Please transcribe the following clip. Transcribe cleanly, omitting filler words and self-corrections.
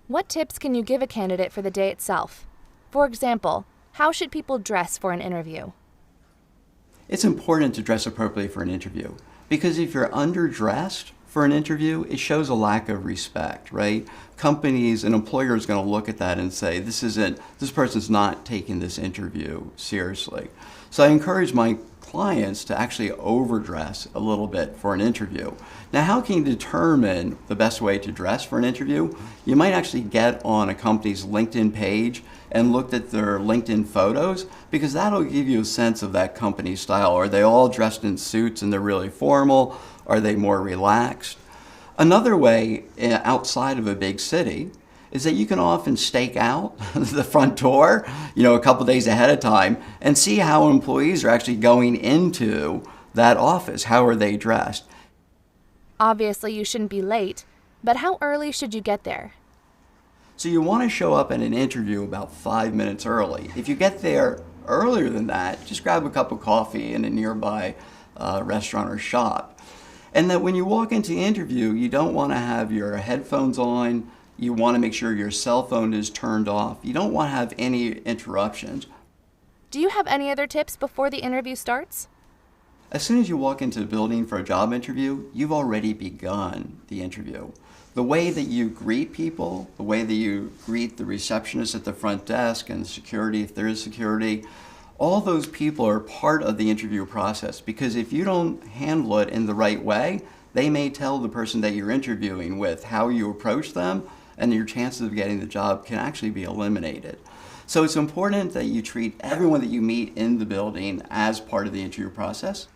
What tips can you give a candidate for the day itself? For example, how should people dress for an interview? It's important to dress appropriately for an interview because if you're underdressed for an interview, it shows a lack of respect, right? Companies and employers are going to look at that and say, this person's not taking this interview seriously. So I encourage my clients to actually overdress a little bit for an interview. Now, how can you determine the best way to dress for an interview? You might actually get on a company's LinkedIn page and look at their LinkedIn photos because that'll give you a sense of that company's style. Are they all dressed in suits and they're really formal? Are they more relaxed? Another way outside of a big city is that you can often stake out the front door, a couple days ahead of time and see how employees are actually going into that office. How are they dressed? Obviously, you shouldn't be late, but how early should you get there? So you want to show up at an interview about 5 minutes early. If you get there earlier than that, just grab a cup of coffee in a nearby restaurant or shop. And that when you walk into the interview, you don't want to have your headphones on. You want to make sure your cell phone is turned off. You don't want to have any interruptions. Do you have any other tips before the interview starts? As soon as you walk into the building for a job interview, you've already begun the interview. The way that you greet people, the way that you greet the receptionist at the front desk and security, if there is security, all those people are part of the interview process because if you don't handle it in the right way, they may tell the person that you're interviewing with how you approach them and your chances of getting the job can actually be eliminated. So it's important that you treat everyone that you meet in the building as part of the interview process.